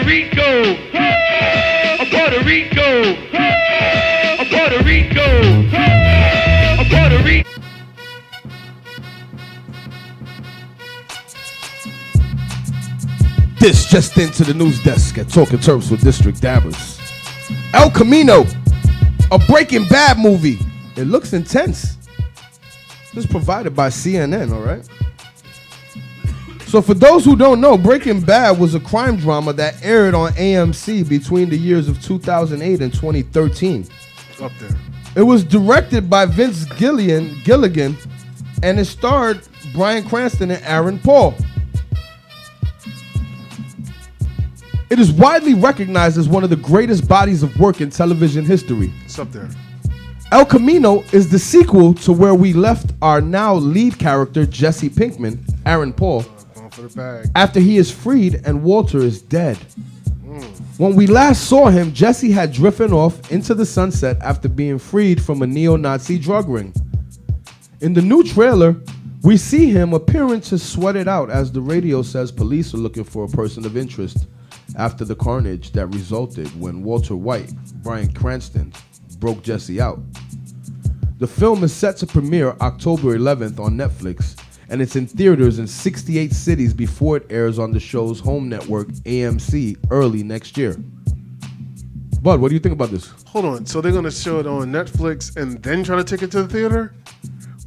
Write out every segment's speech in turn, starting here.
Rico. A Puerto Rico. A Puerto Rico. A Puerto Rico. This just into the news desk at Talking Terps with District Dabbers. El Camino, a Breaking Bad movie. It looks intense. This is provided by CNN, all right? So for those who don't know, Breaking Bad was a crime drama that aired on AMC between the years of 2008 and 2013. Up there. It was directed by Vince Gilligan, and it starred Bryan Cranston and Aaron Paul. It is widely recognized as one of the greatest bodies of work in television history. It's up there. El Camino is the sequel to where we left our now lead character, Jesse Pinkman, Aaron Paul, Going for the bag. after he is freed and Walter is dead. When we last saw him, Jesse had driven off into the sunset after being freed from a neo-Nazi drug ring. In the new trailer, we see him appearing to sweat it out as the radio says police are looking for a person of interest after the carnage that resulted when Walter White, Bryan Cranston, broke Jesse out. The film is set to premiere October 11th on Netflix, and it's in theaters in 68 cities before it airs on the show's home network, AMC, early next year. Bud, what do you think about this? Hold on. So they're going to show it on Netflix and then try to take it to the theater?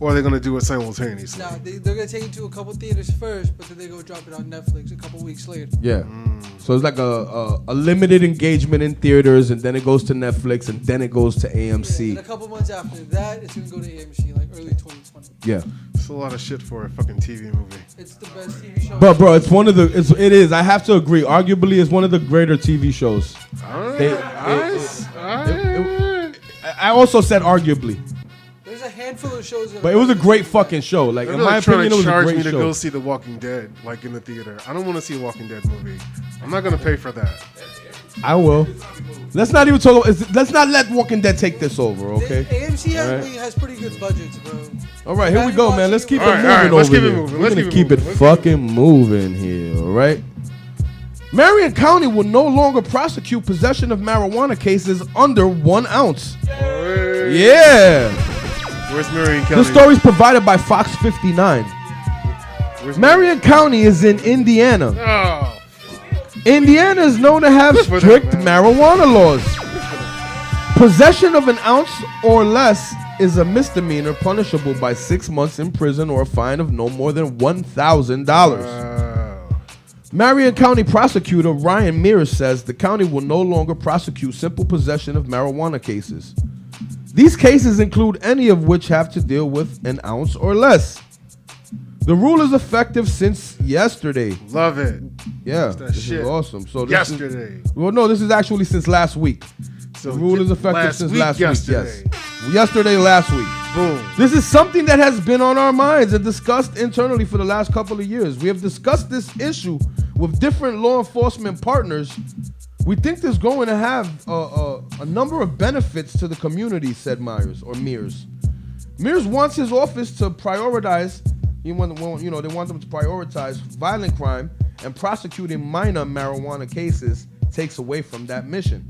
Or are they going to do it simultaneously? Nah, they're going to take it to a couple theaters first, but then they're going to drop it on Netflix a couple weeks later. Yeah. So it's like a limited engagement in theaters, and then it goes to Netflix, and then it goes to AMC. Yeah, and a couple months after that, it's going to go to AMC, like early 2020. Yeah. It's a lot of shit for a fucking TV movie. It's the best TV show. But bro, it's one of the. It is. I have to agree. Arguably, it's one of the greater TV shows. I also said arguably, There's a handful of shows. but it was a great fucking show. Like They're in my like trying opinion, it to was a charge great me to show. go see The Walking Dead, like in the theater. I don't want to see a Walking Dead movie. I'm not going to pay for that. I will. Let's not even talk. Let's not let Walking Dead take this over, okay? AMC Alright. has pretty good budgets, bro. All right, here we go, man. Let's keep it Alright, moving alright, let's over keep it here. moving. We're Let's gonna keep it keep it moving. Let's fucking moving here, all right? Marion County will no longer prosecute possession of marijuana cases under 1 ounce. Yeah. Where's Marion County? The story's provided by Fox 59. Where's Marion County is in Indiana. Oh, Indiana is known to have Good for them, strict man. marijuana laws. Possession of an ounce or less is a misdemeanor punishable by 6 months in prison or a fine of no more than $1,000. Marion County prosecutor Ryan Mears says the county will no longer prosecute simple possession of marijuana cases. These cases include any of which have to deal with an ounce or less. The rule is effective since yesterday. love it. Yeah, that this shit. is awesome. So this Yesterday. this is actually since last week. So The rule is effective since last week. yesterday. Yes, yesterday, last week. Boom. This is something that has been on our minds and discussed internally for the last couple of years. We have discussed this issue with different law enforcement partners. We think there's going to have a number of benefits to the community, said Mears. Mears wants his office to prioritize. They want them to prioritize violent crime, and prosecuting minor marijuana cases takes away from that mission.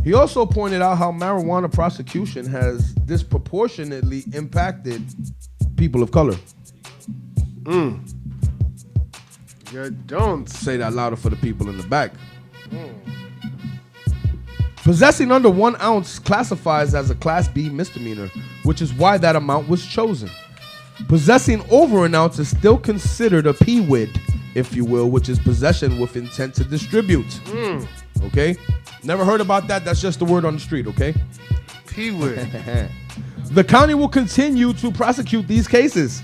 He also pointed out how marijuana prosecution has disproportionately impacted people of color. You don't. Say that louder for the people in the back. Possessing under 1 ounce classifies as a Class B misdemeanor, which is why that amount was chosen. Possessing over an ounce is still considered a PWID, if you will, which is possession with intent to distribute. Okay? Never heard about that. That's just the word on the street, okay? P-Wid. The county will continue to prosecute these cases.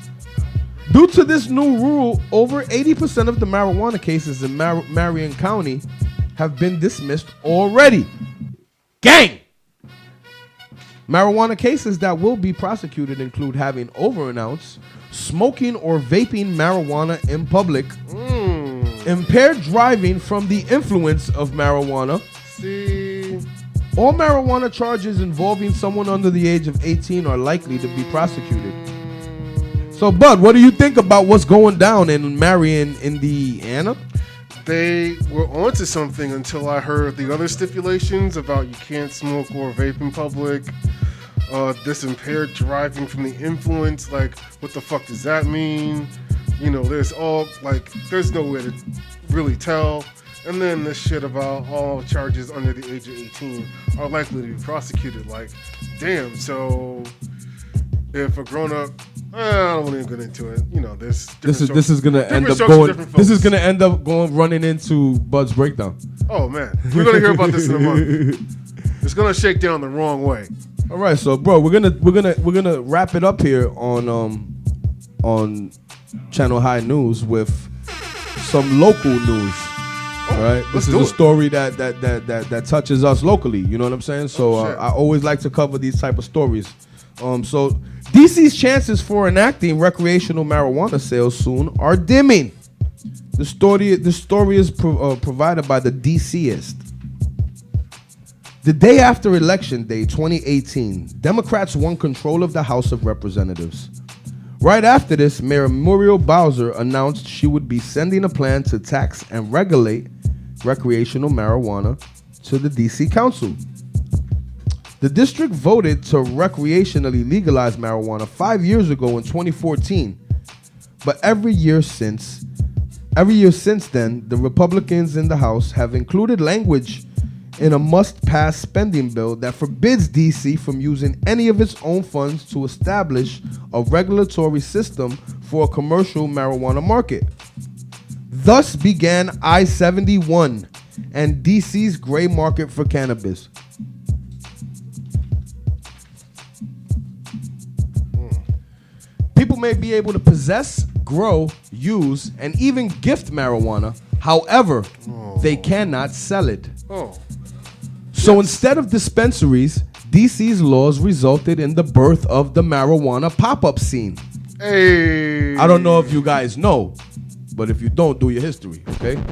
Due to this new rule, over 80% of the marijuana cases in Marion County have been dismissed already. Gang! Marijuana cases that will be prosecuted include having over an ounce, smoking or vaping marijuana in public, impaired driving from the influence of marijuana. See? All marijuana charges involving someone under the age of 18 are likely to be prosecuted. So, Bud, what do you think about what's going down in Marion, Indiana? they were onto something until I heard the other stipulations about you can't smoke or vape in public. This impaired driving from the influence, like, what the fuck does that mean? You know, there's no way to really tell. And then this shit about all charges under the age of 18 are likely to be prosecuted. Like, damn, so if a grown-up, I don't want to get into it. You know, this is gonna end up running into Bud's breakdown. Oh man, we're gonna hear about this in a month. It's gonna shake down the wrong way. All right, so bro, we're gonna wrap it up here on Channel High News with some local news. All right, this is a story that touches us locally. You know what I'm saying? So I always like to cover these type of stories. So DC's chances for enacting recreational marijuana sales soon are dimming. The story is provided by the DCist. The day after Election Day 2018, Democrats won control of the House of Representatives. Right after this, Mayor Muriel Bowser announced she would be sending a plan to tax and regulate recreational marijuana to the DC Council. The district voted to recreationally legalize marijuana 5 years ago in 2014, but every year since then, the Republicans in the House have included language in a must-pass spending bill that forbids DC from using any of its own funds to establish a regulatory system for a commercial marijuana market. Thus began I-71 and DC's gray market for cannabis. People may be able to possess, grow, use, and even gift marijuana. However, they cannot sell it. So instead of dispensaries, DC's laws resulted in the birth of the marijuana pop-up scene. Hey. I don't know if you guys know, but if you don't, do your history, okay?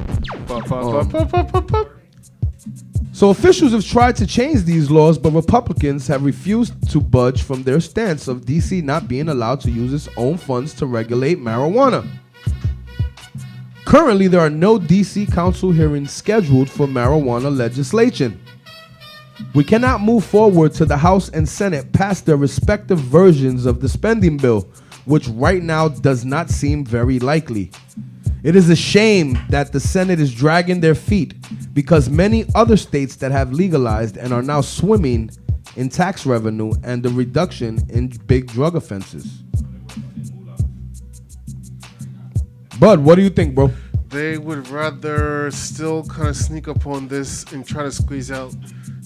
So officials have tried to change these laws, but Republicans have refused to budge from their stance of DC not being allowed to use its own funds to regulate marijuana. Currently, there are no DC Council hearings scheduled for marijuana legislation. We cannot move forward till the House and Senate pass their respective versions of the spending bill, which right now does not seem very likely. It is a shame that the Senate is dragging their feet because many other states that have legalized and are now swimming in tax revenue and the reduction in big drug offenses. Bud, what do you think, bro? They would rather still kind of sneak up on this and try to squeeze out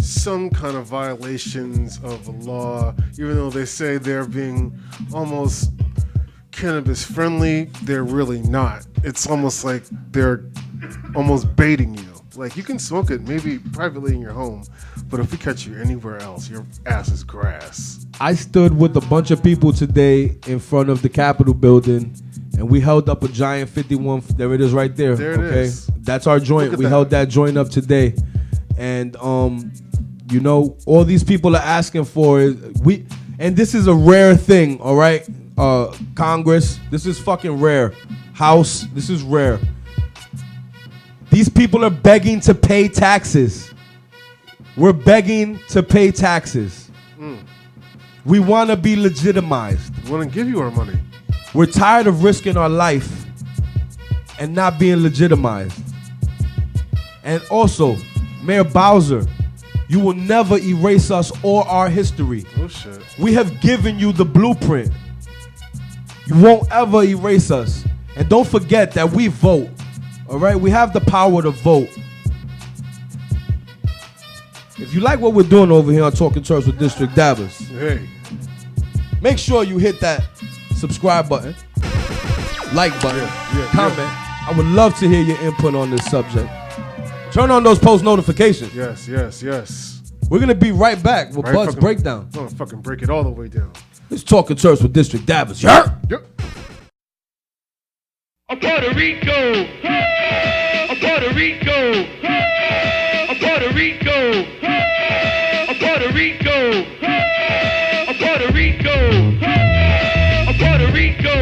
some kind of violations of the law, even though they say they're being almost cannabis friendly. They're really not. It's almost like they're almost baiting you. Like, you can smoke it maybe privately in your home, but if we catch you anywhere else, your ass is grass. I stood with a bunch of people today in front of the Capitol building, and we held up a giant 51. There it is right there. There it is. That's our joint. We held that joint up today. And, you know, all these people are asking for it. And this is a rare thing, all right? Congress, this is fucking rare. House, this is rare. These people are begging to pay taxes. We're begging to pay taxes. We want to be legitimized. We want to give you our money. We're tired of risking our life and not being legitimized. And also, Mayor Bowser, you will never erase us or our history. Oh, shit. We have given you the blueprint. You won't ever erase us. And don't forget that we vote. All right? We have the power to vote. If you like what we're doing over here on Talking Terps with District Dabbers, hey, make sure you hit that subscribe button, like button, comment. I would love to hear your input on this subject. Turn on those post notifications. Yes. We're going to be right back with Bud's Breakdown. I'm going to fucking break it all the way down. It's Talking Terps with District Dabbers. Yeah. Yep. A Puerto Rico, a Puerto Rico, a Puerto Rico, a Puerto Rico, a Puerto Rico, a Puerto Rico,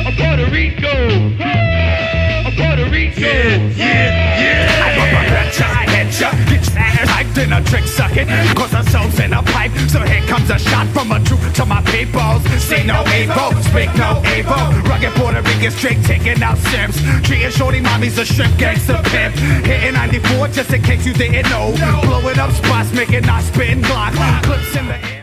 a Puerto Rico, a Puerto Rico. a trick sucking, cause the soul's in a pipe. So here comes a shot from a troop to my peoples. See no evil, speak no evil. Rugged Puerto Rican straight taking out sims. Treating shorty mommies a shrimp gangster pimp. Hitting 94 just in case you didn't know. Blowing up spots, making not spitting Glock. Clips in the air.